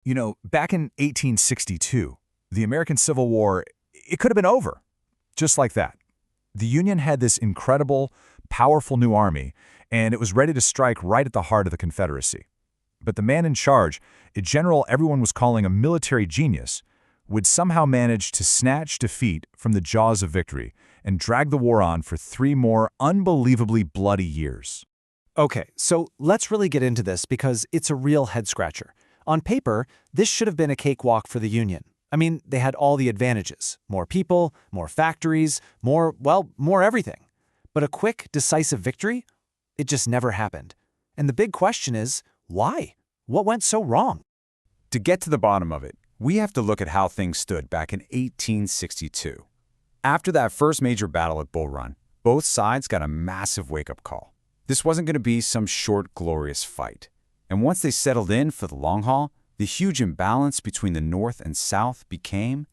Back in 1862, the American Civil War, it could have been over. Just like that. The Union had this incredible, powerful new army, and it was ready to strike right at the heart of the Confederacy. But the man in charge, a general everyone was calling a military genius, would somehow manage to snatch defeat from the jaws of victory and drag the war on for 3 more unbelievably bloody years. Okay, so let's really get into this because it's a real head-scratcher. On paper, this should have been a cakewalk for the Union. I mean, they had all the advantages. More people, more factories, more everything. But a quick, decisive victory? It just never happened. And the big question is, why? What went so wrong? To get to the bottom of it, we have to look at how things stood back in 1862. After that first major battle at Bull Run, both sides got a massive wake-up call. This wasn't going to be some short, glorious fight. And once they settled in for the long haul, the huge imbalance between the North and South became,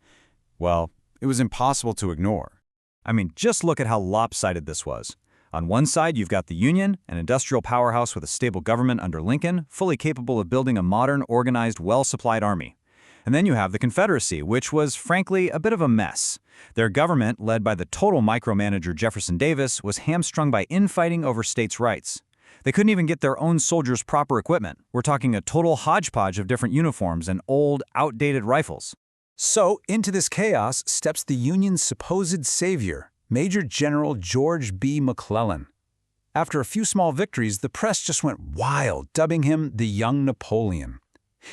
well, it was impossible to ignore. I mean, just look at how lopsided this was. On one side, you've got the Union, an industrial powerhouse with a stable government under Lincoln, fully capable of building a modern, organized, well-supplied army. And then you have the Confederacy, which was, frankly, a bit of a mess. Their government, led by the total micromanager Jefferson Davis, was hamstrung by infighting over states' rights. They couldn't even get their own soldiers proper equipment. We're talking a total hodgepodge of different uniforms and old, outdated rifles. So, into this chaos steps the Union's supposed savior, Major General George B. McClellan. After a few small victories, the press just went wild, dubbing him the young Napoleon.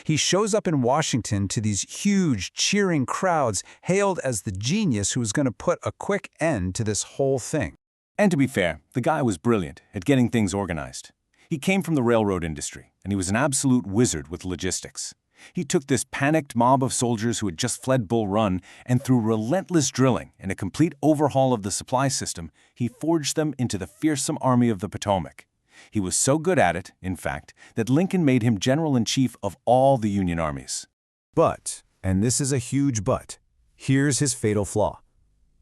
He shows up in Washington to these huge, cheering crowds, hailed as the genius who was going to put a quick end to this whole thing. And to be fair, the guy was brilliant at getting things organized. He came from the railroad industry, and he was an absolute wizard with logistics. He took this panicked mob of soldiers who had just fled Bull Run, and through relentless drilling and a complete overhaul of the supply system, he forged them into the fearsome Army of the Potomac. He was so good at it, in fact, that Lincoln made him general-in-chief of all the Union armies. But, and this is a huge but, here's his fatal flaw.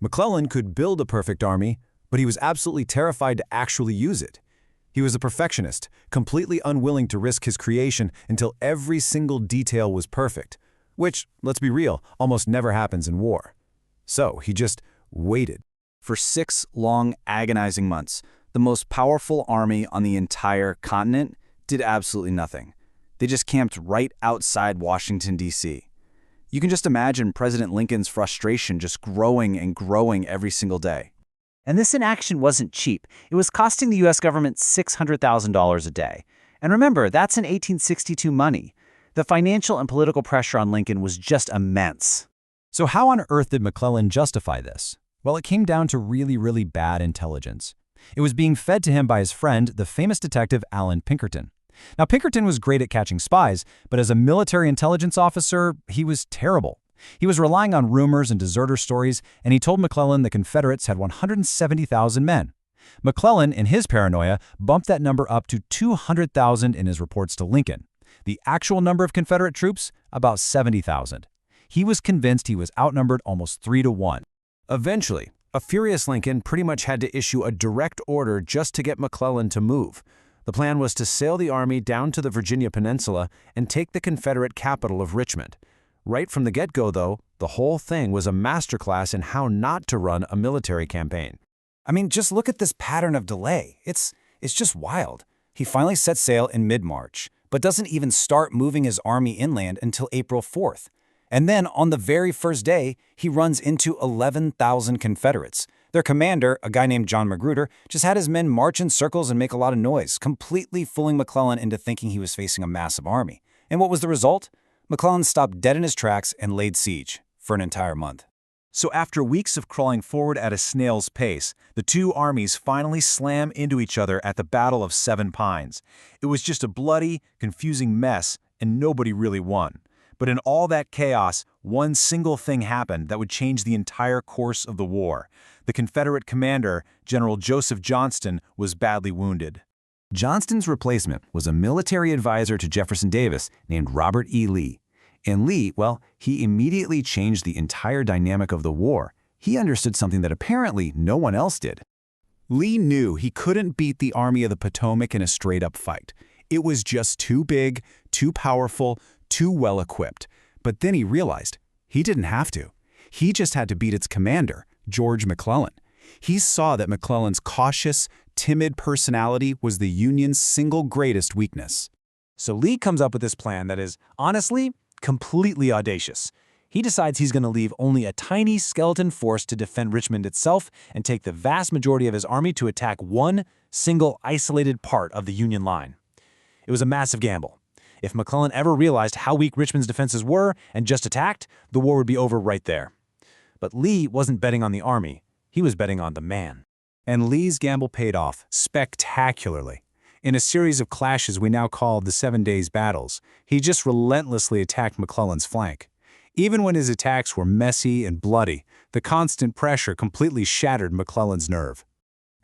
McClellan could build a perfect army, but he was absolutely terrified to actually use it. He was a perfectionist, completely unwilling to risk his creation until every single detail was perfect, which, let's be real, almost never happens in war. So he just waited. For 6 long, agonizing months, the most powerful army on the entire continent did absolutely nothing. They just camped right outside Washington, D.C. You can just imagine President Lincoln's frustration just growing and growing every single day. And this inaction wasn't cheap. It was costing the U.S. government $600,000 a day. And remember, that's in 1862 money. The financial and political pressure on Lincoln was just immense. So how on earth did McClellan justify this? Well, it came down to really, really bad intelligence. It was being fed to him by his friend, the famous detective Allan Pinkerton. Now, Pinkerton was great at catching spies, but as a military intelligence officer, he was terrible. He was relying on rumors and deserter stories, and he told McClellan the Confederates had 170,000 men. McClellan, in his paranoia, bumped that number up to 200,000 in his reports to Lincoln. The actual number of Confederate troops, about 70,000. He was convinced he was outnumbered almost 3-1. Eventually, a furious Lincoln pretty much had to issue a direct order just to get McClellan to move. The plan was to sail the army down to the Virginia Peninsula and take the Confederate capital of Richmond. Right from the get-go, though, the whole thing was a masterclass in how not to run a military campaign. I mean, just look at this pattern of delay. It's just wild. He finally set sail in mid-March, but doesn't even start moving his army inland until April 4th. And then, on the very first day, he runs into 11,000 Confederates. Their commander, a guy named John Magruder, just had his men march in circles and make a lot of noise, completely fooling McClellan into thinking he was facing a massive army. And what was the result? McClellan stopped dead in his tracks and laid siege for an entire month. So after weeks of crawling forward at a snail's pace, the two armies finally slam into each other at the Battle of Seven Pines. It was just a bloody, confusing mess, and nobody really won. But in all that chaos, one single thing happened that would change the entire course of the war. The Confederate commander, General Joseph Johnston, was badly wounded. Johnston's replacement was a military advisor to Jefferson Davis named Robert E. Lee. And Lee, well, he immediately changed the entire dynamic of the war. He understood something that apparently no one else did. Lee knew he couldn't beat the Army of the Potomac in a straight-up fight. It was just too big, too powerful, too well equipped. But then he realized he didn't have to. He just had to beat its commander, George McClellan. He saw that McClellan's cautious, timid personality was the Union's single greatest weakness. So Lee comes up with this plan that is, honestly, completely audacious. He decides he's going to leave only a tiny skeleton force to defend Richmond itself and take the vast majority of his army to attack one single isolated part of the Union line. It was a massive gamble. If McClellan ever realized how weak Richmond's defenses were and just attacked, the war would be over right there. But Lee wasn't betting on the army. He was betting on the man. And Lee's gamble paid off spectacularly. In a series of clashes we now call the 7 Days Battles, he just relentlessly attacked McClellan's flank. Even when his attacks were messy and bloody, the constant pressure completely shattered McClellan's nerve.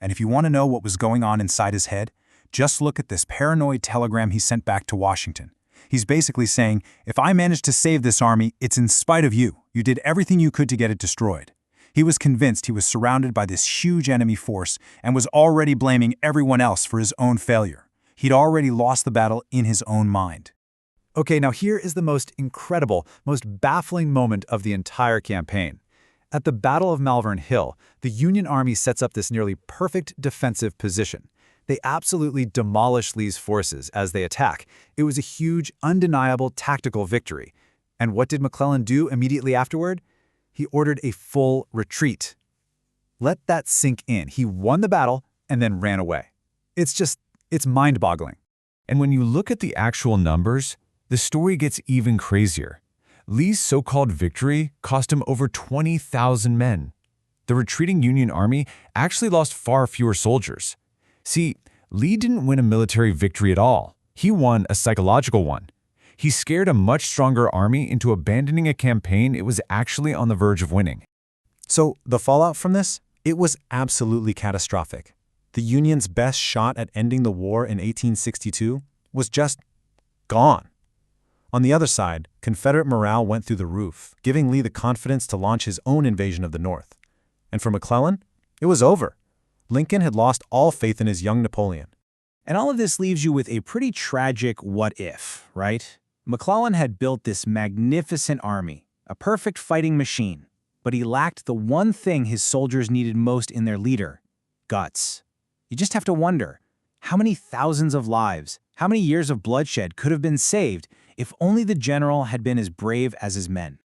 And if you want to know what was going on inside his head, just look at this paranoid telegram he sent back to Washington. He's basically saying, if I manage to save this army, it's in spite of you. You did everything you could to get it destroyed. He was convinced he was surrounded by this huge enemy force and was already blaming everyone else for his own failure. He'd already lost the battle in his own mind. Okay, now here is the most incredible, most baffling moment of the entire campaign. At the Battle of Malvern Hill, the Union Army sets up this nearly perfect defensive position. They absolutely demolish Lee's forces as they attack. It was a huge, undeniable tactical victory. And what did McClellan do immediately afterward? He ordered a full retreat. Let that sink in. He won the battle and then ran away. It's mind-boggling. And when you look at the actual numbers, the story gets even crazier. Lee's so-called victory cost him over 20,000 men. The retreating Union army actually lost far fewer soldiers. See, Lee didn't win a military victory at all. He won a psychological one. He scared a much stronger army into abandoning a campaign it was actually on the verge of winning. So the fallout from this? It was absolutely catastrophic. The Union's best shot at ending the war in 1862 was just gone. On the other side, Confederate morale went through the roof, giving Lee the confidence to launch his own invasion of the North. And for McClellan, it was over. Lincoln had lost all faith in his young Napoleon. And all of this leaves you with a pretty tragic what-if, right? McClellan had built this magnificent army, a perfect fighting machine, but he lacked the one thing his soldiers needed most in their leader: guts. You just have to wonder, how many thousands of lives, how many years of bloodshed could have been saved if only the general had been as brave as his men?